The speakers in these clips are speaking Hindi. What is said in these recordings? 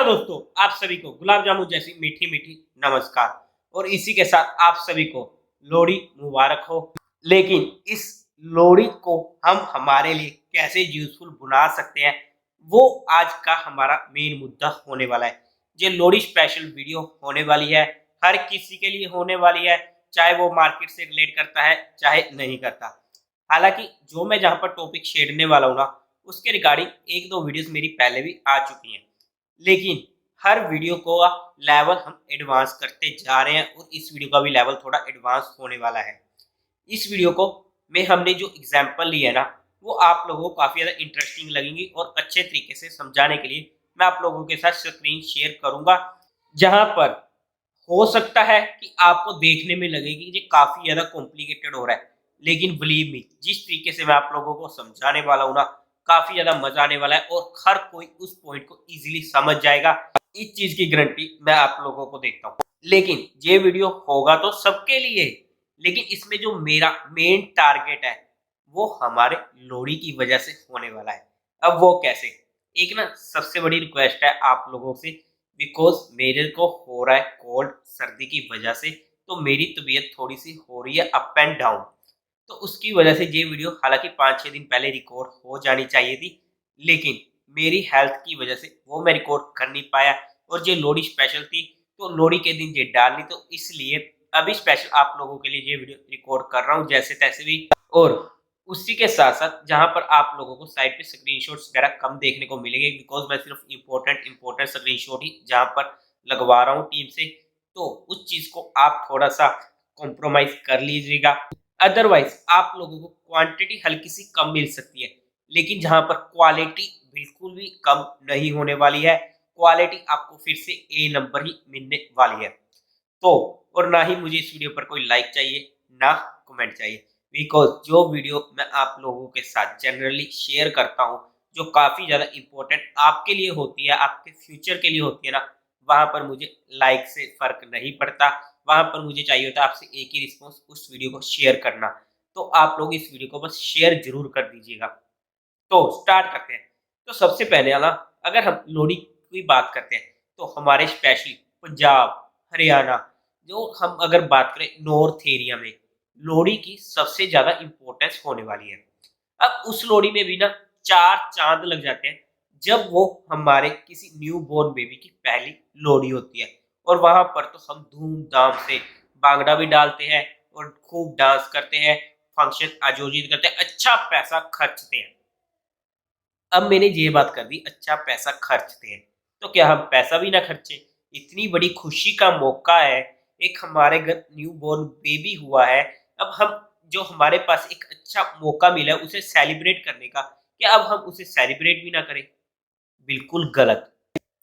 हेलो दोस्तों, आप सभी को गुलाब जामुन जैसी मीठी मीठी नमस्कार। और इसी के साथ आप सभी को लोहड़ी मुबारक हो। लेकिन इस लोहड़ी को हम हमारे लिए कैसे यूजफुल बना सकते हैं, वो आज का हमारा मेन मुद्दा होने वाला है। ये लोहड़ी स्पेशल वीडियो होने वाली है, हर किसी के लिए होने वाली है, चाहे वो मार्केट से रिलेट करता है चाहे नहीं करता। हालांकि जो मैं जहाँ पर टॉपिक छेड़ने वाला हूँ ना, उसके रिगार्डिंग एक दो वीडियोस मेरी पहले भी आ चुकी हैं, लेकिन हर वीडियो को लेवल हम एडवांस करते जा रहे हैं और इस वीडियो का भी लेवल थोड़ा एडवांस होने वाला है। इस वीडियो को में हमने जो एग्जांपल लिया है ना, वो आप लोगों को काफ़ी ज़्यादा इंटरेस्टिंग लगेंगी और अच्छे तरीके से समझाने के लिए मैं आप लोगों के साथ स्क्रीन शेयर करूंगा, जहां पर हो सकता है कि आपको देखने में लगे कि ये काफ़ी ज़्यादा कॉम्प्लिकेटेड हो रहा है, लेकिन बिलीव मी, जिस तरीके से मैं आप लोगों को समझाने वाला हूँ ना, काफ़ी ज़्यादा मज़ा आने वाला है और हर कोई उस पॉइंट को इजीली समझ जाएगा। इस चीज़ की गारंटी मैं आप लोगों को देता हूँ। लेकिन ये वीडियो होगा तो सबके लिए, लेकिन इसमें जो मेरा मेन टारगेट है, वो हमारे लोहड़ी की वजह से होने वाला है। अब वो कैसे? एक ना सबसे बड़ी रिक्वेस्ट है आप लोगों से, बिकॉज मेरे को हो रहा है कोल्ड सर्दी की वजह से, तो मेरी तबीयत थोड़ी सी हो रही है अप एंड डाउन। तो उसकी वजह से ये वीडियो हालांकि 5-6 दिन पहले रिकॉर्ड हो जानी चाहिए थी, लेकिन मेरी हेल्थ की वजह से वो मैं रिकॉर्ड कर नहीं पाया। और ये लोहड़ी स्पेशल थी, तो लोहड़ी के दिन ये डालनी, तो इसलिए अभी स्पेशल आप लोगों के लिए ये वीडियो रिकॉर्ड कर रहा हूँ जैसे तैसे भी। और उसी के साथ साथ जहां पर आप लोगों को साइड पे स्क्रीनशॉट्स वगैरह कम देखने को मिलेंगे, बिकॉज मैं सिर्फ इंपॉर्टेंट स्क्रीनशॉट ही जहां पर लगवा रहा हूँ टीम से, तो उस चीज को आप थोड़ा सा कॉम्प्रोमाइज कर लीजिएगा। अदरवाइज आप लोगों को क्वांटिटी हल्की सी कम मिल सकती है, लेकिन जहां पर क्वालिटी बिल्कुल भी कम नहीं होने वाली है। क्वालिटी आपको फिर से ए नंबर ही मिलने वाली है। तो और ना ही मुझे इस वीडियो पर कोई लाइक चाहिए, ना कमेंट चाहिए, बिकॉज जो वीडियो मैं आप लोगों के साथ जनरली शेयर करता हूँ, जो काफ़ी ज़्यादा इम्पोर्टेंट आपके लिए होती है, आपके फ्यूचर के लिए होती है ना, वहाँ पर मुझे लाइक से फ़र्क नहीं पड़ता। वहाँ पर मुझे चाहिए होता है आपसे एक ही रिस्पॉन्स, उस वीडियो को शेयर करना। तो आप लोग इस वीडियो को बस शेयर जरूर कर दीजिएगा। तो स्टार्ट करते हैं। तो सबसे पहले ना, अगर हम लोहड़ी की बात करते हैं, तो हमारे स्पेशली पंजाब, हरियाणा, जो हम अगर बात करें नॉर्थ एरिया में, लोहड़ी की सबसे ज़्यादा इम्पोर्टेंस होने वाली है। अब उस लोहड़ी में भी ना 4 चाँद लग जाते हैं, जब वो हमारे किसी न्यू बोर्न बेबी की पहली लोहड़ी होती है। और वहाँ पर तो हम धूम-धाम से भांगड़ा भी डालते हैं और खूब डांस करते हैं, फंक्शन आयोजित करते हैं, अच्छा पैसा खर्चते हैं। अब मैंने ये बात कर दी, अच्छा पैसा खर्चते हैं, तो क्या हम पैसा भी ना खर्चे? इतनी बड़ी खुशी का मौका है, एक हमारे घर न्यू बोर्न बेबी हुआ है। अब हम, जो हमारे पास एक अच्छा मौका मिला है उसे सेलिब्रेट करने का, क्या अब हम उसे सेलिब्रेट भी ना करें? बिल्कुल गलत।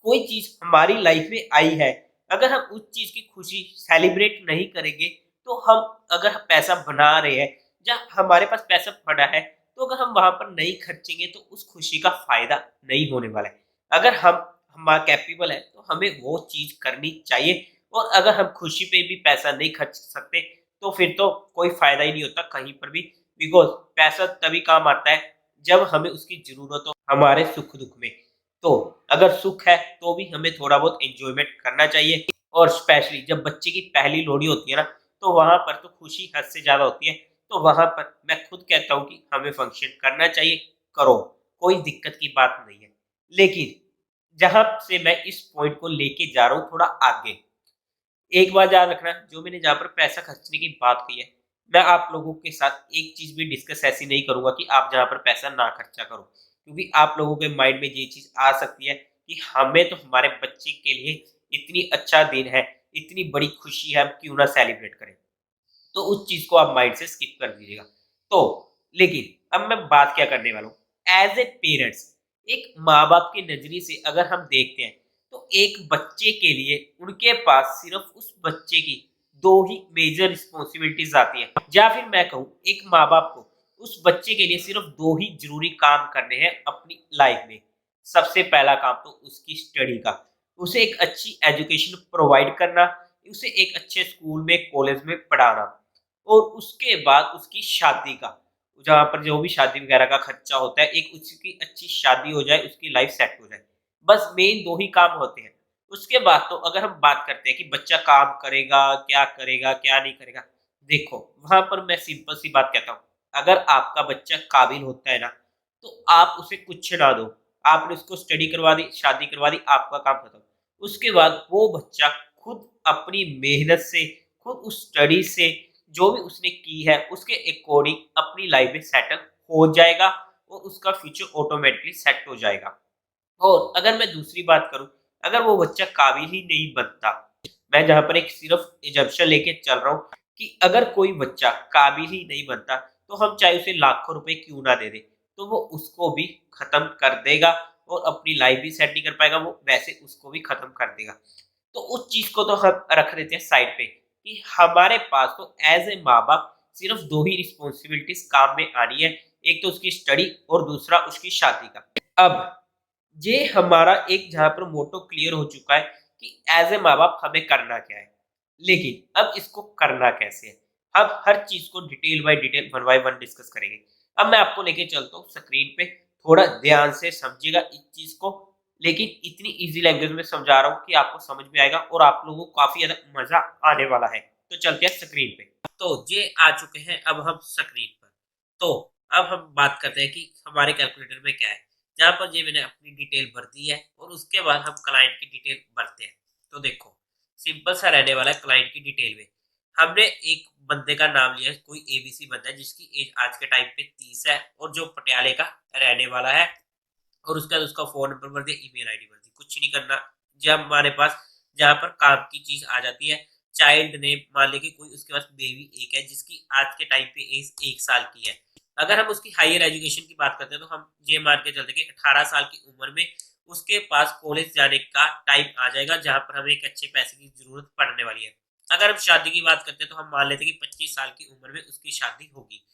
कोई चीज़ हमारी लाइफ में आई है, अगर हम उस चीज़ की खुशी सेलिब्रेट नहीं करेंगे, तो हम अगर पैसा बना रहे हैं या हमारे पास पैसा पड़ा है, तो अगर हम वहाँ पर नहीं खर्चेंगे तो उस खुशी का फ़ायदा नहीं होने वाला है। अगर हम कैपेबल है, तो हमें वो चीज़ करनी चाहिए। और अगर हम खुशी पे भी पैसा नहीं खर्च सकते, तो फिर तो कोई फ़ायदा ही नहीं होता कहीं पर भी, बिकॉज़ पैसा तभी काम आता है जब हमें उसकी ज़रूरत हो, हमारे सुख-दुःख में। तो अगर सुख है तो भी हमें थोड़ा बहुत एंजॉयमेंट करना चाहिए। और स्पेशली जब बच्चे की पहली लोहड़ी होती है ना, तो वहां पर तो खुशी हद से ज्यादा होती है। तो वहां पर मैं खुद कहता हूँ कि हमें फंक्शन करना चाहिए, करो, कोई दिक्कत की बात नहीं है। लेकिन जहां से मैं इस पॉइंट को लेके जा रहा हूँ थोड़ा आगे, एक बात याद रखना, जो मैंने जहाँ पर पैसा खर्चने की बात की है, मैं आप लोगों के साथ एक चीज भी डिस्कस ऐसी नहीं करूंगा कि आप जहाँ पर पैसा ना खर्चा करो, क्योंकि आप लोगों के माइंड में ये चीज आ सकती है कि हमें तो हमारे बच्चे के लिए इतनी अच्छा दिन है, इतनी बड़ी खुशी है, हम क्यों ना सेलिब्रेट करें। तो उस चीज को आप माइंड से स्किप कर दीजिएगा। तो लेकिन अब मैं बात क्या करने वाला हूँ, एज ए पेरेंट्स, एक माँ बाप के नजरिए से अगर हम देखते हैं, तो एक बच्चे के लिए उनके पास सिर्फ उस बच्चे की दो ही मेजर रिस्पॉन्सिबिलिटीज आती है, या फिर मैं कहूँ एक माँ बाप को उस बच्चे के लिए सिर्फ दो ही जरूरी काम करने हैं अपनी लाइफ में। सबसे पहला काम तो उसकी स्टडी का, उसे एक अच्छी एजुकेशन प्रोवाइड करना, उसे एक अच्छे स्कूल में कॉलेज में पढ़ाना, और उसके बाद उसकी शादी का, जहाँ पर जो भी शादी वगैरह का खर्चा होता है, एक उसकी अच्छी शादी हो जाए, उसकी लाइफ सेट हो जाए। बस मेन 2 ही काम होते हैं। उसके बाद तो अगर हम बात करते हैं कि बच्चा काम करेगा, क्या नहीं करेगा। देखो, वहाँ पर मैं सिंपल सी बात कहता हूँ, अगर आपका बच्चा काबिल होता है ना, तो आप उसे कुछ ना दो। आपने उसको स्टडी करवा दी, शादी करवा दी, आपका काम खत्म। उसके बाद वो बच्चा खुद अपनी मेहनत से, खुद उस स्टडी से, जो भी उसने की है, उसके अकॉर्डिंग अपनी लाइफ में सेटल हो जाएगा और उसका फ्यूचर ऑटोमेटिकली सेट हो जाएगा। और अगर मैं दूसरी बात करूँ, अगर वो बच्चा काबिल ही नहीं बनता, मैं जहाँ पर एक सिर्फ एजम्पशन लेके चल रहा हूँ कि अगर कोई बच्चा काबिल ही नहीं बनता, तो हम चाहे उसे लाखों रुपए क्यों ना दे दें, तो वो उसको भी खत्म कर देगा और अपनी लाइफ भी सेट नहीं कर पाएगा, वो वैसे उसको भी खत्म कर देगा। तो उस चीज़ को तो हम रख देते हैं साइड पे कि हमारे पास तो एज़ ए माँ-बाप सिर्फ 2 ही रिस्पॉन्सिबिलिटीज़ काम में आनी है, एक तो उसकी स्टडी और दूसरा उसकी शादी का। अब ये हमारा एक जहाँ पर मोटो क्लियर हो चुका है कि एज़ ए माँ-बाप हमें करना क्या है। लेकिन अब इसको करना कैसे है? हम हर चीज़ को detail by detail, one by one discuss करेंगे। अब मैं आपको लेके चलता हूँ स्क्रीन पे, थोड़ा ध्यान से समझिएगा इस चीज़ को, लेकिन इतनी ईज़ी लैंग्वेज में समझा रहा हूँ कि आपको समझ में आएगा और आप लोगों को काफ़ी ज़्यादा मज़ा आने वाला है। तो चलते हैं स्क्रीन पे। तो ये आ चुके हैं अब हम स्क्रीन पर। तो अब हम बात करते हैं कि हमारे कैलकुलेटर में क्या है। जहाँ पर ये मैंने अपनी डिटेल भर दी है और उसके बाद हम क्लाइंट की डिटेल भरते हैं। तो देखो, सिंपल सा रहने वाला है क्लाइंट की डिटेल में। हमने एक बंदे का नाम लिया है, कोई एबीसी बंदा है जिसकी एज आज के टाइम पे 30 है और जो पटियाले का रहने वाला है, और उसके बाद उसका फ़ोन नंबर भर दिया, ईमेल आईडी भर दी, कुछ नहीं करना। जब हमारे पास जहाँ पर काम की चीज़ आ जाती है, चाइल्ड नेम मान लें कि कोई उसके पास बेबी एक है जिसकी आज के टाइम पे एज 1 साल की है। अगर हम उसकी हायर एजुकेशन की बात करते हैं, तो हम ये मान के चलते हैं कि 18 साल की उम्र में उसके पास कॉलेज जाने का टाइम आ जाएगा, जहाँ पर हमें एक अच्छे पैसे की ज़रूरत पड़ने वाली है। अगर हम शादी की बात करते हैं, तो हम मान लेते हैं कि 25 साल की उम्र में उसकी शादी होगी।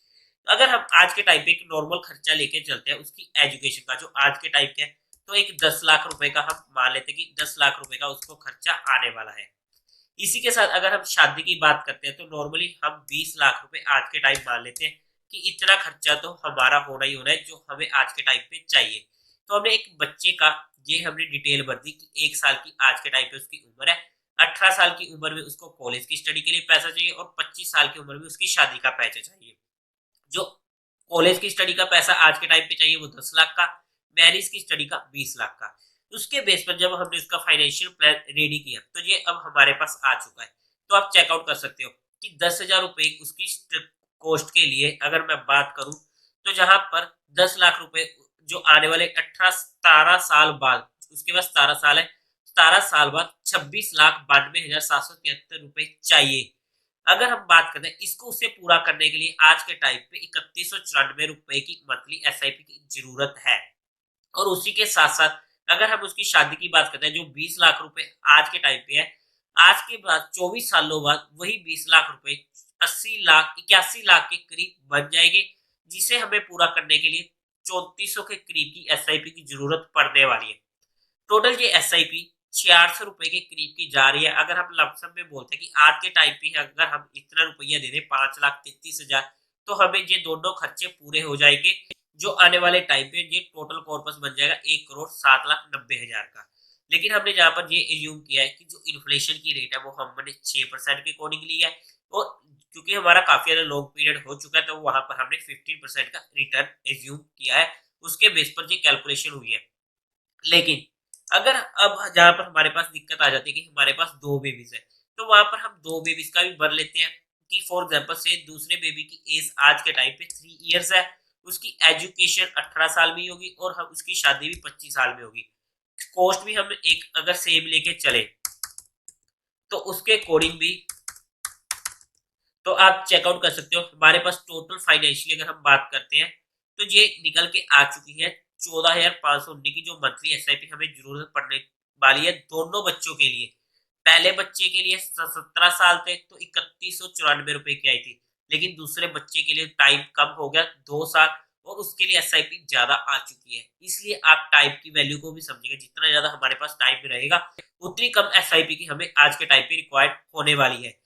अगर हम आज के टाइम पे एक नॉर्मल खर्चा लेके चलते हैं उसकी एजुकेशन का, जो आज के टाइम पे है, तो एक 10 लाख रुपए का हम मान लेते हैं कि 10 लाख रुपए का उसको खर्चा आने वाला है। इसी के साथ अगर हम शादी की बात करते हैं, तो नॉर्मली हम 20 लाख रुपए आज के टाइम मान लेते हैं कि इतना खर्चा तो हमारा होना ही होना है, जो हमें आज के टाइम पे चाहिए। तो हमने एक बच्चे का ये हमने डिटेल भर दी कि 1 साल की आज के टाइम पे उसकी उम्र है, 18 साल की उम्र में उसको कॉलेज की स्टडी के लिए पैसा चाहिए और 25 साल की उम्र में उसकी शादी का पैसा चाहिए। जो कॉलेज की स्टडी का पैसा आज के टाइम पे चाहिए वो 10 लाख का, मैरिज की स्टडी का 20 लाख का। उसके बेस पर जब हमने उसका फाइनेंशियल प्लान रेडी किया, तो ये अब हमारे पास आ चुका है। तो आप चेकआउट कर सकते हो कि 10,000 रुपए उसकी कॉस्ट के लिए अगर मैं बात करूं, तो जहां पर 10 लाख रुपए जो आने वाले 17 साल बाद, उसके पास 17 साल है, 17 साल बाद 26,92,773 रुपए चाहिए। अगर हम बात करें इसको उससे पूरा करने के लिए आज के टाइम पे 3194 रुपए की मंथली एसआईपी की जरूरत है। और उसी के साथ साथ अगर हम उसकी शादी की बात करते हैं, जो 20 लाख रुपए आज के टाइम पे है, आज के बाद 24 सालों बाद वही 20 लाख रुपए 80 लाख 81 लाख के करीब बन जाएंगे, जिसे हमें पूरा करने के लिए 3400 के करीब की एसआईपी की जरूरत पड़ने वाली है। टोटल ये एसआईपी 600 रुपए के करीब की जा रही है। अगर हम लमसम में बोलते हैं कि आज के टाइम पे अगर हम इतना रुपया दे दें 5,33,000, तो हमें ये दोनों खर्चे पूरे हो जाएंगे, जो आने वाले टाइम पे ये टोटल कॉर्पस बन जाएगा 1,07,90,000 का। लेकिन हमने जहाँ पर ये एज्यूम किया है कि जो इन्फ्लेशन की रेट है वो हमने 6% के अकॉर्डिंग लिया है, और क्योंकि हमारा काफी ज्यादा लॉन्ग पीरियड हो चुका है, तो वहां पर हमने 15% का रिटर्न एज्यूम किया है। उसके बेस पर ये कैलकुलेशन हुई है। लेकिन अगर अब जहाँ पर हमारे पास दिक्कत आ जाती है कि हमारे पास 2 बेबीज़ हैं, तो वहाँ पर हम 2 बेबीज़ का भी भर लेते हैं कि फॉर एग्ज़ाम्पल से दूसरे बेबी की एज आज के टाइम पे 3 इयर्स है, उसकी एजुकेशन 18 साल में ही होगी और हम उसकी शादी भी 25 साल में होगी। कॉस्ट भी हम एक अगर सेम लेके चले, तो उसके अकॉर्डिंग भी तो आप चेकआउट कर सकते हो। हमारे पास टोटल फाइनेंशियली अगर हम बात करते हैं, तो ये निकल के आ चुकी है 14,519 की, जो मंथली एसआईपी हमें जरूरत पड़ने वाली है दोनों बच्चों के लिए। पहले बच्चे के लिए 17 साल थे तो 3194 रुपए की आई थी, लेकिन दूसरे बच्चे के लिए टाइम कम हो गया 2 साल, और उसके लिए एसआईपी ज्यादा आ चुकी है। इसलिए आप टाइम की वैल्यू को भी समझिएगा, जितना ज्यादा हमारे पास टाइम रहेगा उतनी कम एसआईपी की हमें आज के टाइम पे रिक्वायर्ड होने वाली है।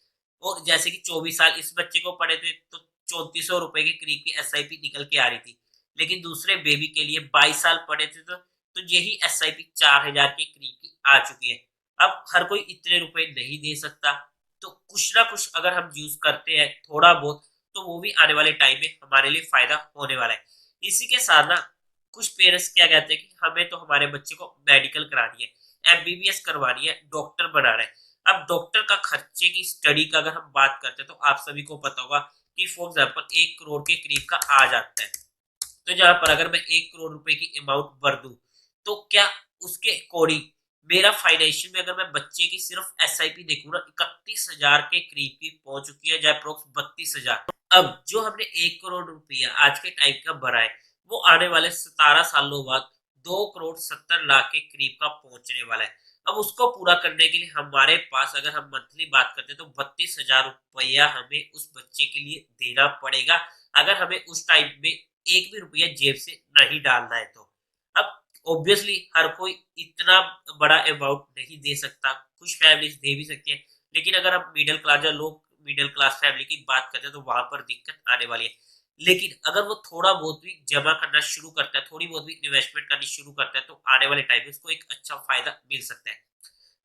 और जैसे कि 24 साल इस बच्चे को पड़े थे, तो 3400 रुपए के करीब की एसआईपी निकल के आ रही थी। लेकिन दूसरे बेबी के लिए 22 साल पड़े थे, तो तो यही SIP 4000 के करीब की आ चुकी है। अब हर कोई इतने रुपए नहीं दे सकता, तो कुछ ना कुछ अगर हम यूज करते हैं थोड़ा बहुत, तो वो भी आने वाले टाइम में हमारे लिए फायदा होने वाला है। इसी के साथ ना कुछ पेरेंट्स क्या कहते हैं कि हमें तो हमारे बच्चे को मेडिकल करानी है, MBBS करवानी है, डॉक्टर बनाना है। अब डॉक्टर का खर्चे की स्टडी का अगर हम बात करते हैं तो आप सभी को पता होगा कि फॉर एग्जाम्पल 1 करोड़ के करीब का आ जाता है। तो जहां पर अगर मैं 1 करोड़ रुपए की अमाउंट भर दूं, तो क्या उसके अकॉर्डिंग मेरा फाइनेंशियल में अगर मैं बच्चे की सिर्फ SIP देखूं ना, 31,000 के करीब की पहुंच चुकी है, जहाँ अप्रोक्स 32,000। अब जो हमने 1 करोड़ रुपया आज के टाइम का भरा है, वो आने वाले 17 सालों बाद 2 करोड़ 70 लाख के करीब का पहुंचने वाला है। अब उसको पूरा करने के लिए हमारे पास अगर हम मंथली बात करते हैं तो 32,000 रुपया हमें उस बच्चे के लिए देना पड़ेगा, अगर हमें उस टाइम में एक भी रुपया जेब से नहीं डालना है तो। अब ऑब्वियसली हर कोई इतना बड़ा अमाउंट नहीं दे सकता, कुछ फैमिलीज दे भी सकती है, लेकिन अगर हम मिडिल क्लास या लो मिडिल क्लास फैमिली की बात करते हैं तो वहां पर दिक्कत आने वाली है। लेकिन अगर वो थोड़ा बहुत भी जमा करना शुरू करता है, थोड़ी बहुत भी इन्वेस्टमेंट करनी शुरू करता है, तो आने वाले टाइम में उसको एक अच्छा फायदा मिल सकता है।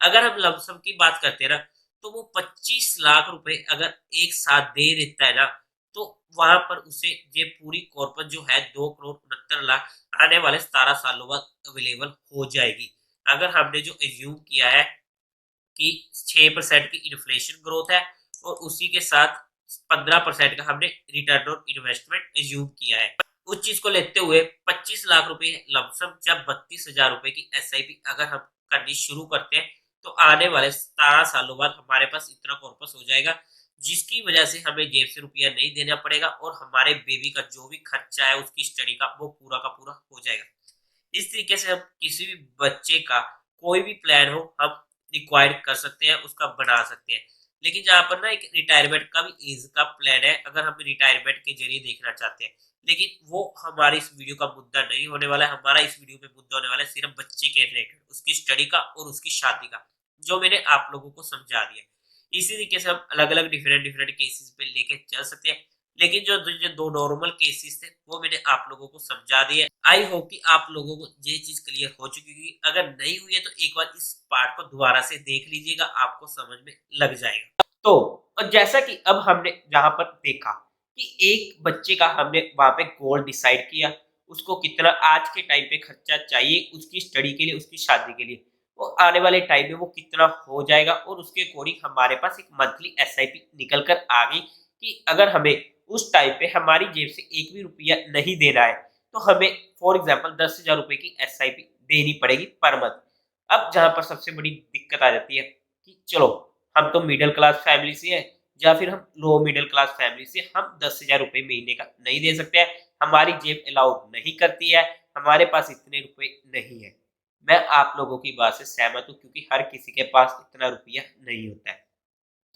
अगर हम लमसम की बात करते हैं ना, तो वो 25 लाख रुपए अगर एक साथ दे देता है ना, तो वहां पर उसे ये पूरी कॉर्पस जो है 2 करोड़ 69 लाख आने वाले 17 सालों बाद अवेलेबल हो जाएगी। अगर हमने जो एज्यूम किया है कि 6% की इन्फ्लेशन ग्रोथ है और उसी के साथ 15% का हमने रिटर्न ऑन इन्वेस्टमेंट एज्यूम किया है, उस चीज को लेते हुए 25 लाख रुपए लमसम जब 32,000 रुपए की SIP अगर हम करनी शुरू करते हैं, तो आने वाले 17 सालों बाद हमारे पास इतना कॉर्पस हो जाएगा, जिसकी वजह से हमें जेब से रुपया नहीं देना पड़ेगा और हमारे बेबी का जो भी खर्चा है उसकी स्टडी का वो पूरा का पूरा हो जाएगा। इस तरीके से हम किसी भी बच्चे का कोई भी प्लान हो हम रिक्वायर्ड कर सकते हैं, उसका बना सकते हैं। लेकिन जहाँ पर ना एक रिटायरमेंट का भी एज का प्लान है, अगर हम रिटायरमेंट के जरिए देखना चाहते हैं, लेकिन वो हमारी इस वीडियो का मुद्दा नहीं होने वाला है। हमारा इस वीडियो में मुद्दा होने वाला है सिर्फ बच्चे के रिलेटेड, उसकी स्टडी का और उसकी शादी का, जो मैंने आप लोगों को समझा दिया। इसी तरीके से हम अलग अलग डिफरेंट डिफरेंट केसेस पे लेके चल सकते हैं, लेकिन जो दो नॉर्मल केसेस थे वो मैंने आप लोगों को समझा दिए। आई होप कि आप लोगों को ये चीज क्लियर हो चुकी होगी। अगर नहीं हुई है तो एक बार इस पार्ट को दोबारा से देख लीजिएगा, आपको समझ में लग जाएगा। तो और जैसा कि अब हमने जहां पर देखा कि एक बच्चे का हमने वहां पे गोल डिसाइड किया, उसको कितना आज के टाइम पे खर्चा चाहिए उसकी स्टडी के लिए, उसकी शादी के लिए, वो आने वाले टाइम में वो कितना हो जाएगा, और उसके अकॉर्डिंग हमारे पास एक मंथली SIP निकल कर आ गई कि अगर हमें उस टाइम पे हमारी जेब से एक भी रुपया नहीं देना है, तो हमें फॉर एग्जाम्पल 10,000 रुपए की SIP देनी पड़ेगी पर मंथ। अब जहां पर सबसे बड़ी दिक्कत आ जाती है कि चलो हम तो मिडिल क्लास फैमिली से हैं, या फिर हम लो मिडिल क्लास फैमिली से, हम 10,000 रुपए महीने का नहीं दे सकते हैं, हमारी जेब अलाउड नहीं करती है, हमारे पास इतने रुपए नहीं है। मैं आप लोगों की बात से सहमत हूँ, क्योंकि हर किसी के पास इतना रुपया नहीं होता है।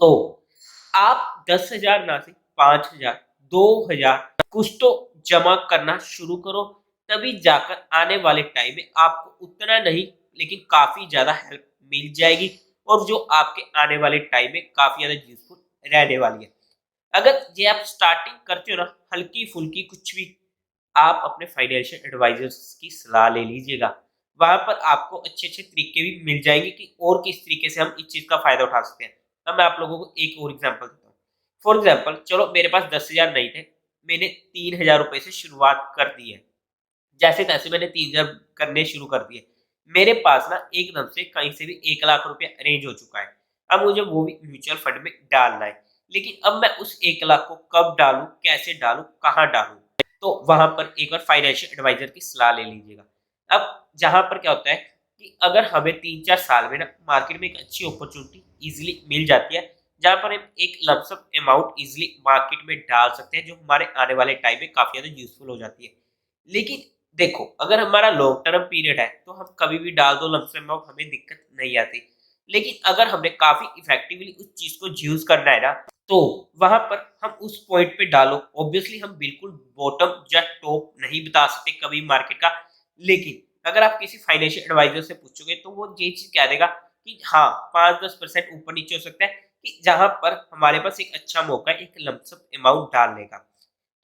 तो आप 10,000 ना से 5,000 2,000 कुछ तो जमा करना शुरू करो, तभी जाकर आने वाले टाइम में आपको उतना नहीं लेकिन काफी ज्यादा हेल्प मिल जाएगी, और जो आपके आने वाले टाइम में काफी ज्यादा यूजफुल रहने वाली है। अगर ये आप स्टार्टिंग करते हो ना हल्की फुल्की कुछ भी, आप अपने फाइनेंशियल एडवाइजर्स की सलाह ले लीजिएगा। वहां पर आपको अच्छे अच्छे तरीके भी मिल जाएंगे कि और किस तरीके से हम इस चीज का फायदा उठा सकते हैं। अब मैं आप लोगों को एक और एग्जांपल देता हूँ। फॉर एग्जांपल चलो मेरे पास 10,000 नहीं थे, मैंने 3,000 रुपए से शुरुआत कर दी है। जैसे तैसे मैंने 3,000 करने शुरू कर दिए। मेरे पास ना एकदम से कहीं से भी 1 लाख रुपया अरेंज हो चुका है। अब मुझे वो भी म्यूचुअल फंड में डालना है। लेकिन अब मैं उस 1 लाख को कब डालूं, कैसे डालूं, कहाँ डालूं? तो वहां पर एक बार फाइनेंशियल एडवाइजर की सलाह ले लीजिएगा। अब जहां पर क्या होता है कि अगर हमें 3-4 साल में ना मार्केट में एक अच्छी अपॉर्चुनिटी इजीली मिल जाती है, जहां पर हम एक लमसम अमाउंट इजीली मार्केट में डाल सकते हैं, जो हमारे आने वाले टाइम में काफी ज्यादा यूजफुल हो जाती है। लेकिन देखो अगर हमारा लॉन्ग टर्म पीरियड है तो हम कभी भी डाल दो लमसम अमाउंट, हमें दिक्कत नहीं आती। लेकिन अगर हमने काफी इफेक्टिवली उस चीज को यूज करना है ना, तो वहां पर हम उस पॉइंट पे डालो। ऑब्वियसली हम बिल्कुल बॉटम या टॉप नहीं बता सकते कभी मार्केट का, लेकिन अगर आप किसी फाइनेंशियल एडवाइजर से पूछोगे तो वो ये चीज कह देगा कि हाँ 5-10% ऊपर नीचे हो सकता है, कि जहां पर हमारे पास एक अच्छा मौका है एक लमसम अमाउंट डालने का।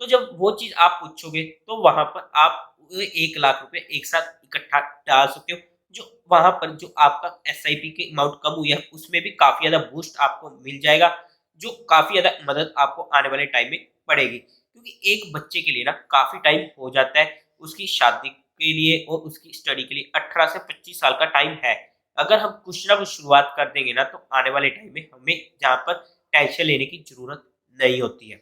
तो जब वो चीज आप पूछोगे तो वहां पर आप वो 1 लाख रुपए एक साथ इकट्ठा डाल सकते हो। जो वहां पर जो आपका एसआईपी के अमाउंट कम हुई है उसमें भी काफी ज्यादा बूस्ट आपको मिल जाएगा, जो काफी ज्यादा मदद आपको आने वाले टाइम में पड़ेगी। क्योंकि एक बच्चे के लिए ना काफी टाइम हो जाता है, उसकी शादी के लिए और उसकी स्टडी के लिए 18 से 25 साल का टाइम है। अगर हम कुछ ना कुछ शुरुआत कर देंगे ना तो आने वाले टाइम में हमें जहाँ पर टेंशन लेने की जरूरत नहीं होती है।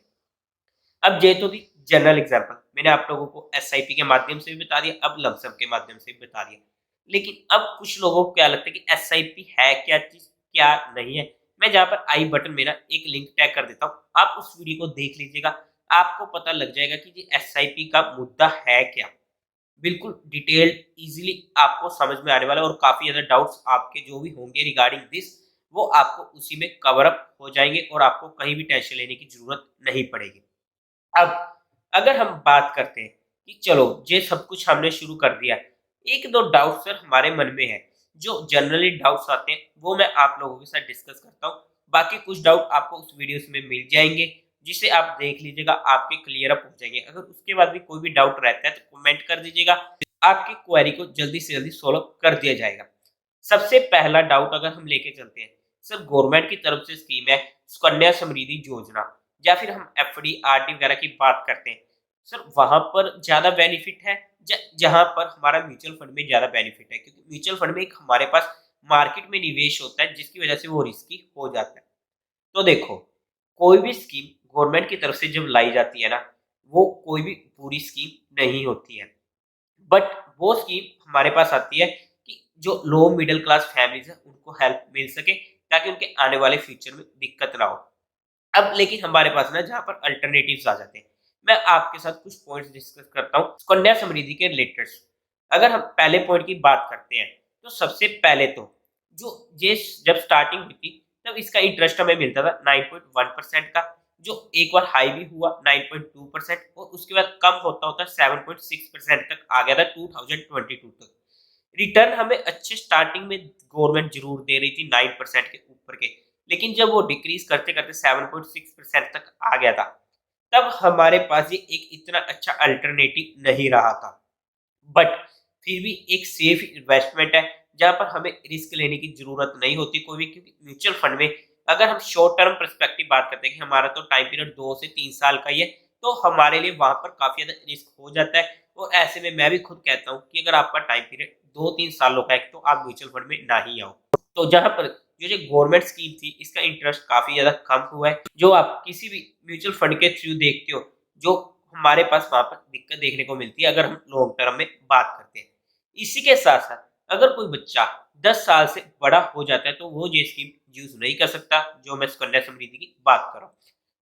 अब ये तो थी जनरल एग्जांपल, मैंने आप लोगों को एसआईपी के माध्यम से भी बता दिया, अब लमसम के माध्यम से भी बता दिया। लेकिन अब कुछ लोगों को क्या लगता है कि एसआईपी है क्या चीज, क्या नहीं है। मैं जहाँ पर आई बटन में ना एक लिंक टैग कर देता हूँ, आप उस वीडियो को देख लीजिएगा, आपको पता लग जाएगा कि ये एसआईपी का मुद्दा है क्या। बिल्कुल डिटेल्ड इजीली आपको समझ में आने वाला है और काफी ज्यादा डाउट्स आपके जो भी होंगे रिगार्डिंग दिस, वो आपको उसी में कवर अप हो जाएंगे और आपको कहीं भी टेंशन लेने की जरूरत नहीं पड़ेगी। अब अगर हम बात करते हैं कि चलो ये सब कुछ हमने शुरू कर दिया, एक दो डाउट सर हमारे मन में है, जो जनरली डाउट्स आते हैं वो मैं आप लोगों के साथ डिस्कस करता हूँ। बाकी कुछ डाउट आपको उस वीडियोस में मिल जाएंगे, जिसे आप देख लीजिएगा, आपके क्लियर अप हो जाएंगे। अगर उसके बाद भी कोई भी डाउट रहता है तो कमेंट कर दीजिएगा, आपकी क्वेरी को जल्दी से जल्दी सोल्व कर दिया जाएगा। सबसे पहला डाउट अगर हम लेके चलते हैं, सर गवर्नमेंट की तरफ से स्कीम है सुकन्या समृद्धि योजना, या फिर हम एफडी आरडी वगैरह की बात करते हैं, सर वहां पर ज्यादा बेनिफिट है जहां पर हमारा म्यूचुअल फंड में ज्यादा बेनिफिट है, क्योंकि म्यूचुअल फंड में एक हमारे पास मार्केट में निवेश होता है जिसकी वजह से वो रिस्की हो जाता है। तो देखो, कोई भी स्कीम गवर्नमेंट की तरफ से जब लाई जाती है ना, वो कोई भी बुरी स्कीम नहीं होती है, बट वो स्कीम हमारे पास आती है कि जो लो मिडिल क्लास फैमिलीज है उनको हेल्प मिल सके, ताकि उनके आने वाले फ्यूचर में दिक्कत ना हो। अब लेकिन हमारे पास ना जहाँ पर अल्टरनेटिव्स आ जाते हैं, मैं आपके साथ कुछ पॉइंट्स डिस्कस करता हूँ कन्या समृद्धि के रिलेटेड। अगर हम पहले पॉइंट की बात करते हैं, तो सबसे पहले तो जो ये जब स्टार्टिंग हुई थी तब इसका इंटरेस्ट हमें मिलता था 9.1% का, जो एक बार हाई भी हुआ 9.2% और उसके बाद कम होता होता 7.6% तक आ गया था 2022 तक। रिटर्न हमें अच्छे स्टार्टिंग में गवर्नमेंट जरूर दे रही थी 9% के ऊपर के, लेकिन जब वो डिक्रीज करते करते 7.6% तक आ गया था, तब हमारे पास ये एक इतना अच्छा अल्टरनेटिव नहीं रहा था। बट फिर भी एक सेफ इन्वेस्टमेंट है जहां पर हमें रिस्क लेने की जरूरत नहीं होती कोई भी, क्योंकि म्यूचुअल फंड में अगर हम शॉर्ट टर्म पर्सपेक्टिव बात करते हैं कि हमारा तो टाइम पीरियड 2 से 3 साल का ही है, तो हमारे लिए वहां पर काफी ज्यादा रिस्क हो जाता है। और ऐसे में मैं भी खुद कहता हूँ कि अगर आपका टाइम पीरियड 2-3 सालों का है तो आप म्यूचुअल फंड में ना ही आओ। तो जहां पर जो गवर्नमेंट स्कीम थी इसका इंटरेस्ट काफी ज्यादा कम हुआ है, जो आप किसी भी म्यूचुअल फंड के थ्रू देखते हो, जो हमारे पास वहां पर दिक्कत देखने को मिलती है अगर हम लॉन्ग टर्म में बात करते हैं। इसी के साथ साथ अगर कोई बच्चा 10 साल से बड़ा हो जाता है तो वो ये स्कीम यूज नहीं कर सकता, जो मैं सुकन्या समृद्धि की बात कर रहा हूँ।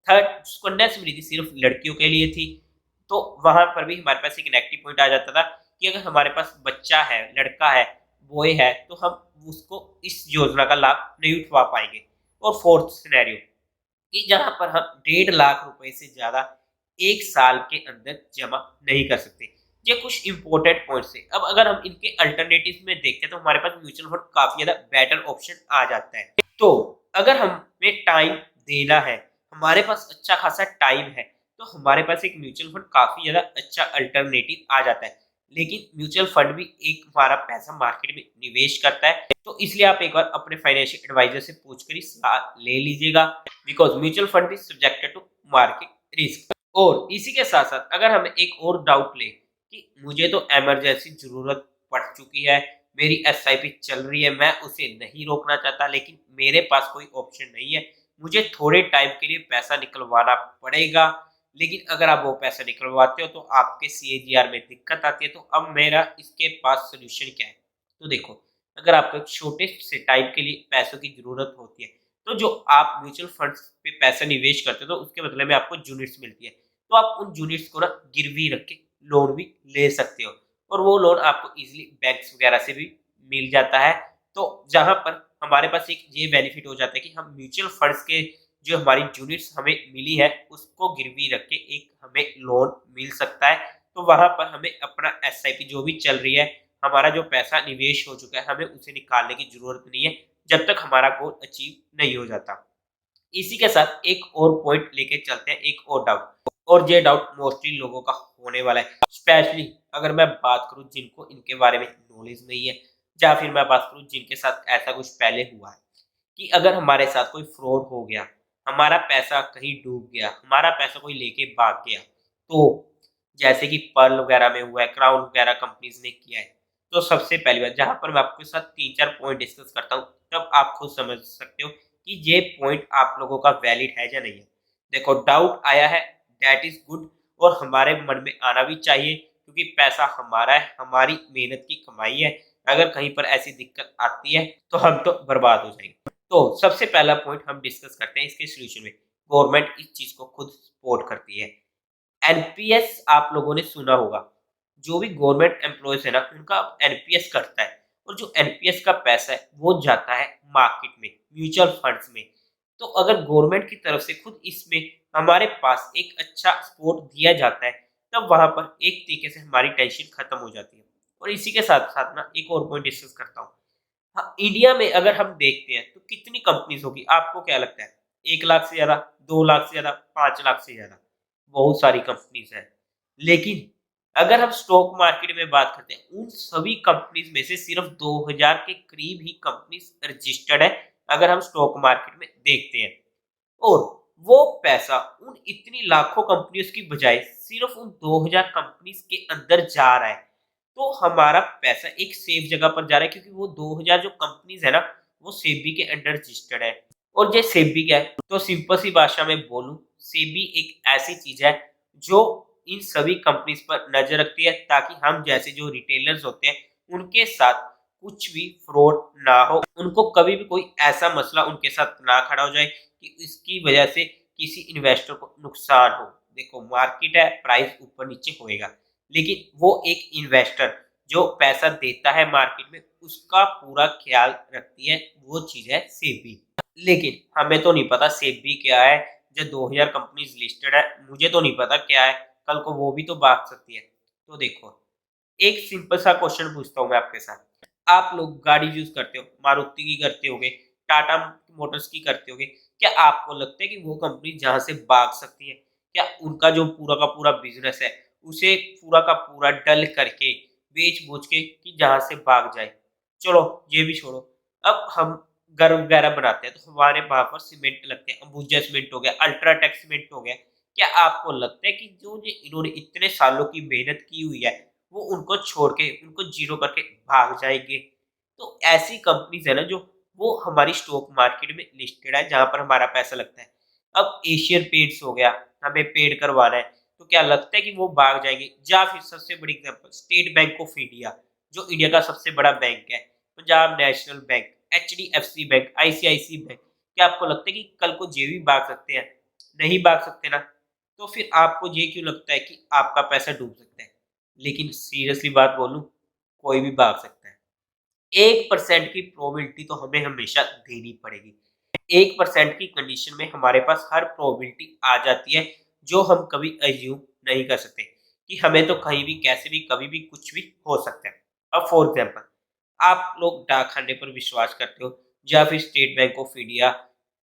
थर्ड, सुकन्या समृद्धि सिर्फ लड़कियों के लिए थी, तो वहां पर भी हमारे पास एक नेगेटिव पॉइंट आ जाता था कि अगर हमारे पास बच्चा है, लड़का है, बॉय है, तो हम उसको इस योजना का लाभ नहीं उठवा पाएंगे। और फोर्थ सिनेरियो कि जहां पर हम 1.5 लाख रुपए से ज्यादा एक साल के अंदर जमा नहीं कर सकते। ये कुछ इंपॉर्टेंट पॉइंट्स है। अब अगर हम इनके अल्टरनेटिव में देखते हैं तो हमारे पास म्यूचुअल फंड काफी ज्यादा बेटर ऑप्शन आ जाता है। तो अगर हमें टाइम देना है, हमारे पास अच्छा खासा टाइम है, तो हमारे पास एक म्यूचुअल फंड काफी ज्यादा अच्छा अल्टरनेटिव आ जाता है। लेकिन म्यूचुअल फंड भी एक हमारा पैसा मार्केट में निवेश करता है, तो इसलिए आप एक बार अपने फाइनेंशियल एडवाइजर से पूछकर ही सलाह ले लीजिएगा, because mutual fund is subjected to market risk. और इसी के साथ साथ अगर हम एक और डाउट ले कि मुझे तो इमरजेंसी जरूरत पड़ चुकी है, मेरी एसआईपी चल रही है, मैं उसे नहीं रोकना चाहता, लेकिन मेरे पास कोई ऑप्शन नहीं है, मुझे थोड़े टाइम के लिए पैसा निकलवाना पड़ेगा, लेकिन अगर आप वो पैसा निकलवाते हो तो आपके सीएजीआर में दिक्कत आती है, तो अब मेरा इसके पास सोल्यूशन क्या है। तो देखो, अगर आपको एक छोटे से टाइम के लिए पैसों की जरूरत होती है, तो जो आप म्यूचुअल फंड्स पे पैसा निवेश करते हो तो उसके बदले में आपको यूनिट्स मिलती है, तो आप उन यूनिट्स को ना गिरवी रख के लोन भी ले सकते हो, और वो लोन आपको इजीली बैंक्स वगैरह से भी मिल जाता है। तो जहां पर हमारे पास एक ये बेनिफिट हो जाता है कि हम म्यूचुअल फंड्स के जो हमारी यूनिट्स हमें मिली है उसको गिरवी रख के एक हमें लोन मिल सकता है। तो वहां पर हमें अपना एसआईपी जो भी चल रही है, हमारा जो पैसा निवेश हो चुका है, हमें उसे निकालने की जरूरत नहीं है जब तक हमारा गोल अचीव नहीं हो जाता। इसी के साथ एक और पॉइंट लेके चलते हैं, एक और डाउट। और ये डाउट मोस्टली लोगों का होने वाला है, स्पेशली अगर मैं बात करूं जिनको इनके बारे में नॉलेज नहीं है, या फिर मैं बात करूं जिनके साथ ऐसा कुछ पहले हुआ है कि अगर हमारे साथ कोई फ्रॉड हो गया, हमारा पैसा कहीं डूब गया, हमारा पैसा कोई लेके भाग गया, तो जैसे कि पर्ल वगैरह में हुआ है, क्राउन वगैरह कंपनीज ने किया है, तो सबसे पहली बात जहाँ पर मैं आपके साथ 3-4 पॉइंट डिस्कस करता हूँ, तब आप खुद समझ सकते हो कि ये पॉइंट आप लोगों का वैलिड है या नहीं है। देखो, डाउट आया है, दैट इज़ गुड, और हमारे मन में आना भी चाहिए क्योंकि पैसा हमारा है, हमारी मेहनत की कमाई है। अगर कहीं पर ऐसी दिक्कत आती है, तो हम तो बर्बाद हो जाएँगे। तो सबसे पहला पॉइंट हम डिस्कस करते हैं इसके सॉल्यूशन में। गवर्नमेंट इस चीज़ को खुद सपोर्ट करती है। एनपीएस आप लोगों ने सुना होगा। जो भी गवर्नमेंट एम्प्लॉइज़ है ना, उनका एनपीएस कटता है और जो एनपीएस का पैसा है, वो जाता है मार्केट में, म्यूचुअल फंड्स में। तो अगर गवर्नमेंट की तरफ से खुद इसमें हमारे पास एक अच्छा सपोर्ट दिया जाता है, तब वहाँ पर एक तरीके से हमारी टेंशन खत्म हो जाती है। और इसी के साथ-साथ ना एक और पॉइंट डिस्कस करता हूँ। हाँ, इंडिया में अगर हम देखते हैं तो कितनी कंपनीज़ होगी? आपको क्या लगता है? 1 लाख से ज़्यादा, 2 लाख से ज़्यादा, 5 लाख से ज़्यादा? बहुत सारी कंपनीज़ हैं। लेकिन अगर हम स्टॉक मार्केट में बात करते हैं, उन सभी कंपनीज़ में से सिर्फ 2000 के करीब ही कंपनीज़ रजिस्टर्ड है, अगर हम स्टॉक मार्केट में देखते हैं। और वो पैसा उन इतनी लाखों कंपनियों की बजाय सिर्फ उन 2000 कंपनीज़ के अंदर जा रहा है। तो हमारा पैसा एक सेफ जगह पर जा रहा है क्योंकि वो 2000 जो कंपनीज़ है ना, वो सेबी के अंडर रजिस्टर्ड है। और ये सेबी क्या है? तो सिंपल सी भाषा में बोलूँ, सेबी एक ऐसी चीज़ है जो इन सभी कंपनीज़ पर नज़र रखती है ताकि हम जैसे जो रिटेलर्स होते हैं, उनके साथ कुछ भी फ्रॉड ना हो। उनको कभी भी कोई ऐसा मसला उनके साथ ना खड़ा हो जाए कि इसकी वजह से किसी इन्वेस्टर को नुकसान हो। देखो, मार्केट है, प्राइस ऊपर-नीचे होएगा, लेकिन वो एक इन्वेस्टर जो पैसा देता है मार्केट में, उसका पूरा ख्याल रखती है, वो चीज़ है सेबी। लेकिन हमें तो नहीं पता सेबी क्या है, जो 2000 कंपनीज़ लिस्टेड है, मुझे तो नहीं पता क्या है, कल को वो भी तो भाग सकती है। तो देखो, एक सिंपल सा क्वेश्चन पूछता हूँ मैं आपके साथ। आप लोग गाड़ी यूज़ करते हो, मारुति की करते होगे, टाटा मोटर्स की करते होगे। क्या आपको लगता है कि वो कंपनी जहाँ से भाग सकती है? क्या उनका जो पूरा का पूरा बिज़नेस है, उसे पूरा का पूरा डल करके, बेच-बूझ के कि जहाँ से भाग जाए? चलो, ये भी छोड़ो। अब हम घर वगैरह बनाते हैं, तो हमारे वहाँ पर सीमेंट लगते हैं। अंबुजा सीमेंट हो गया, अल्ट्राटेक सीमेंट हो गया। क्या आपको लगता है कि जो ये इन्होंने इतने सालों की मेहनत की हुई है, वो उनको छोड़ के, उनको ज़ीरो करके भाग जाएँगे? तो ऐसी कंपनीज़ है ना जो वो हमारी स्टॉक मार्केट में लिस्टेड है, जहाँ पर हमारा पैसा लगता है। अब एशियन पेंट्स हो गया, हमें पेंट करवाना है, तो क्या लगता है कि वो भाग जाएँगे? या फिर सबसे बड़ी example State Bank of India, जो इंडिया का सबसे बड़ा बैंक है, Punjab National Bank, HDFC Bank, ICICI Bank, क्या आपको लगता है कि कल को ये भी भाग सकते हैं? नहीं भाग सकते ना। तो फिर आपको ये क्यों लगता है कि आपका पैसा डूब सकता है? लेकिन सीरियसली बात बोलूँ, कोई भी भाग सकता है। 1% की प्रोबेबिलिटी तो हमें हमेशा देनी पड़ेगी। 1% की कंडीशन में हमारे पास हर प्रोबेबिलिटी आ जाती है, जो हम कभी अज़्यूम नहीं कर सकते कि हमें तो कहीं भी, कैसे भी, कभी भी कुछ भी हो सकता है। अब फॉर एग्ज़ाम्पल, आप लोग डाकखाने पर विश्वास करते हो या फिर स्टेट बैंक ऑफ इंडिया,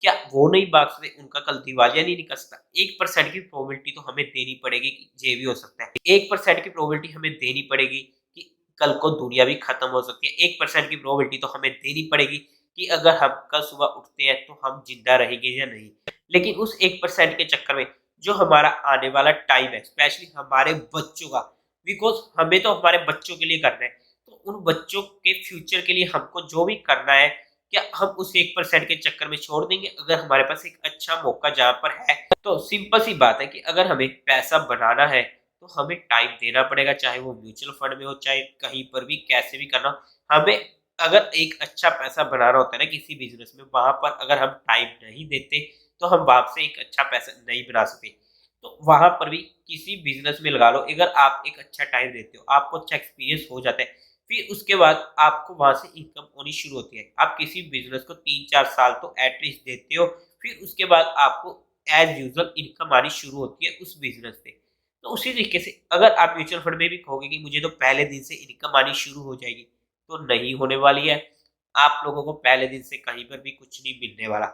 क्या वो नहीं भाग सकते? उनका कल दिवालिया नहीं निकल सकता? 1% की प्रोबेबिलिटी तो हमें देनी पड़ेगी कि ये भी हो सकता है। 1% की प्रोबेबिलिटी हमें देनी पड़ेगी कि कल को दुनिया भी खत्म हो सकती है। 1% की प्रोबेबिलिटी तो हमें देनी पड़ेगी कि अगर हम कल सुबह उठते हैं तो हम जिंदा रहेंगे या नहीं। लेकिन उस 1% के चक्कर में जो हमारा आने वाला टाइम है, स्पेशली हमारे बच्चों का, बिकॉज़ हमें तो हमारे बच्चों के लिए करना है। तो उन बच्चों के फ्यूचर के लिए हमको जो भी करना है, क्या हम उस 1% के चक्कर में छोड़ देंगे अगर हमारे पास एक अच्छा मौका जहाँ पर है? तो सिंपल सी बात है कि अगर हमें पैसा बनाना है, तो हमें टाइम देना पड़ेगा, चाहे वो म्यूचुअल फंड में हो, चाहे कहीं पर भी, कैसे भी करना हो। हमें अगर एक अच्छा पैसा बनाना होता है ना किसी बिज़नेस में, वहाँ पर अगर हम टाइम नहीं देते, तो हम वहाँ से एक अच्छा पैसा नहीं बना सकते। तो वहाँ पर भी किसी बिज़नेस में लगा लो, अगर आप एक अच्छा टाइम देते हो, आपको अच्छा एक्सपीरियंस हो जाता है, फिर उसके बाद आपको वहाँ से इनकम होनी शुरू होती है। आप किसी बिज़नेस को 3-4 साल तो एटलीस्ट देते हो, फिर उसके बाद आपको एज़ यूजुअल इनकम आनी शुरू होती है उस बिज़नेस से। तो उसी तरीके से अगर आप म्यूचुअल फंड में भी कहोगे कि मुझे तो पहले दिन से इनकम आनी शुरू हो जाएगी, तो नहीं होने वाली है। आप लोगों को पहले दिन से कहीं पर भी कुछ नहीं मिलने वाला।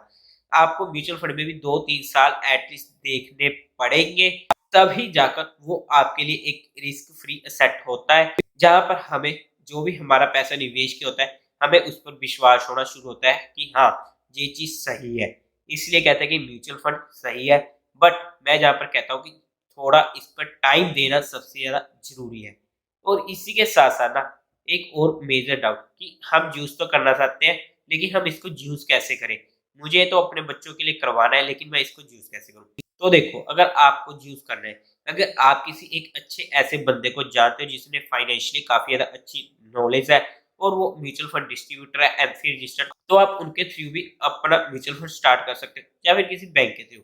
आपको म्यूचुअल फंड में भी 2-3 साल एटलीस्ट देखने पड़ेंगे, तभी जाकर वो आपके लिए एक रिस्क फ्री एसेट होता है, जहां पर हमें जो भी हमारा पैसा निवेश किया होता है, हमें उस पर विश्वास होना शुरू होता है कि हाँ, ये चीज सही है। इसलिए कहते हैं कि म्यूचुअल फंड सही है, बट मैं जहां पर कहता हूँ कि थोड़ा इस पर टाइम देना सबसे ज्यादा जरूरी है। और इसी के साथ साथ ना एक और मेजर डाउट कि हम यूज तो करना चाहते हैं, लेकिन हम इसको यूज कैसे करें। मुझे तो अपने बच्चों के लिए करवाना है, लेकिन मैं इसको यूज कैसे करूँ। तो देखो, अगर आपको यूज करना है, अगर आप किसी एक अच्छे ऐसे बंदे को जानते हो जिसने फाइनेंशियली काफी ज्यादा अच्छी नॉलेज है और वो म्यूचुअल फंड डिस्ट्रीब्यूटर है, एमसी रजिस्टर्ड, तो आप उनके थ्रू भी अपना म्यूचुअल फंड स्टार्ट कर सकते हो या फिर किसी बैंक के थ्रू।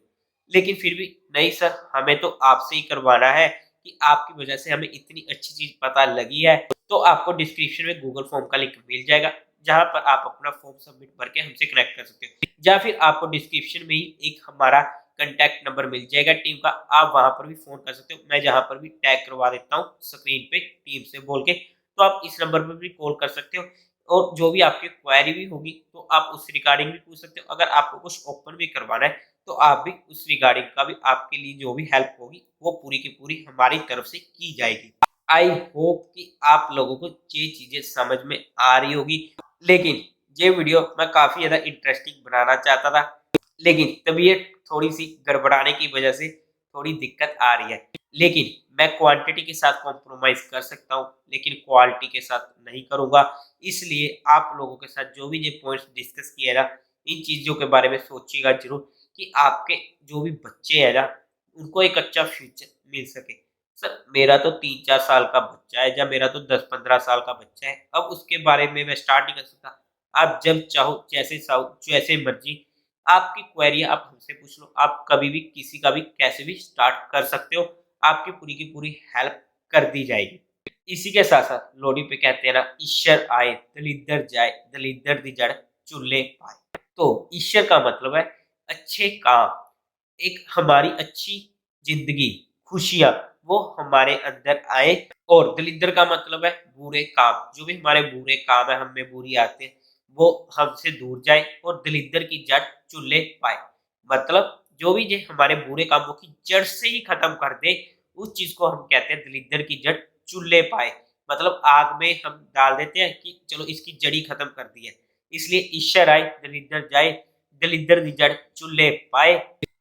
लेकिन फिर भी नहीं सर, हमें तो आपसे ही करवाना है कि आपकी वजह से हमें इतनी अच्छी चीज पता लगी है, तो आपको डिस्क्रिप्शन में गूगल फॉर्म का लिंक मिल जाएगा, जहां पर आप अपना फॉर्म सबमिट करके हमसे कनेक्ट कर सकते हो, या फिर आपको डिस्क्रिप्शन में ही एक हमारा कांटेक्ट नंबर मिल जाएगा टीम का, आप वहां पर भी फोन कर सकते हो। मैं जहां पर भी टैग करवा देता हूँ स्क्रीन पे टीम से बोल के, तो आप इस नंबर पर भी कॉल कर सकते हो और जो भी आपकी क्वेरी भी होगी तो आप उस रिगार्डिंग भी पूछ सकते हो। अगर आपको कुछ ओपन भी करवाना है तो आप भी उस रिगार्डिंग का भी आपके लिए जो भी हेल्प होगी वो पूरी की पूरी हमारी तरफ से की जाएगी। आई होप कि आप लोगों को ये चीजें समझ में आ रही होगी। लेकिन ये वीडियो मैं काफी ज्यादा इंटरेस्टिंग बनाना चाहता था, लेकिन तबीयत थोड़ी सी गड़बड़ाने की वजह से थोड़ी दिक्कत आ रही है। लेकिन मैं क्वांटिटी के साथ कॉम्प्रोमाइज कर सकता हूँ, लेकिन क्वालिटी के साथ नहीं करूंगा। इसलिए आप लोगों के साथ जो भी ये पॉइंट्स डिस्कस किए ना, इन चीजों के बारे में सोचिएगा जरूर कि आपके जो भी बच्चे हैं ना, उनको एक अच्छा फ्यूचर मिल सके। सर, मेरा तो 3-4 साल का बच्चा है, या मेरा तो 10-15 साल का बच्चा है, अब उसके बारे में मैं स्टार्ट नहीं कर सकता। आप जब चाहो, जैसे चाहो, जैसे मर्जी आपकी क्वेरी आप हमसे पूछ लो, आप कभी भी किसी का भी कैसे भी स्टार्ट कर सकते हो, आपकी पूरी की पूरी हेल्प कर दी जाएगी। इसी के साथ साथ लोहड़ी पे कहते हैं ना, ईश्वर आए दलिद्दर जाए, दलिद्दर दी जड़ चूल्हे पाए। तो ईश्वर का मतलब है अच्छे काम, एक हमारी अच्छी जिंदगी, खुशियां वो हमारे अंदर आए। और दलिद्दर का मतलब है बुरे काम, जो भी हमारे बुरे काम है, हमें बुरी आते हैं, वो हमसे दूर जाए और दलिद्दर की जड़ चूल्हे पाए। मतलब जो भी ये हमारे बुरे कामों की जड़ से ही खत्म कर दे, उस चीज को हम कहते हैं दलिद्दर की जड़ चूल्हे पाए। मतलब आग में हम डाल देते हैं कि चलो इसकी जड़ी खत्म कर दी है, इसलिए ईश्वर आए दलिद्दर जाए, दलिद्दर की जड़ चूल्हे पाए।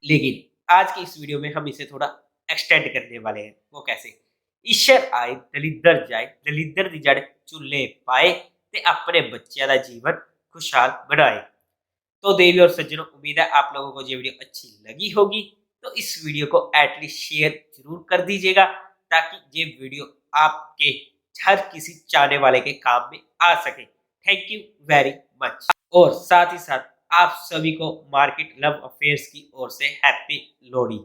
लेकिन आज की इस वीडियो में हम इसे थोड़ा एक्सटेंड करने वाले हैं। वो कैसे? ईश्वर आए दलिद्दर जाए, दलिद्दर दी जड़ चूल्हे पाए, ते अपने बच्चों का जीवन खुशहाल बनाए। तो देवी और सज्जनों, उम्मीद है आप लोगों को ये वीडियो अच्छी लगी होगी। तो इस वीडियो को एटलीस्ट शेयर जरूर कर दीजिएगा, ताकि ये वीडियो आपके हर किसी चाहने वाले के काम में आ सके। Thank you very much. और साथ ही साथ आप सभी को मार्केट लव अफेयर्स की ओर से हैप्पी लोहड़ी।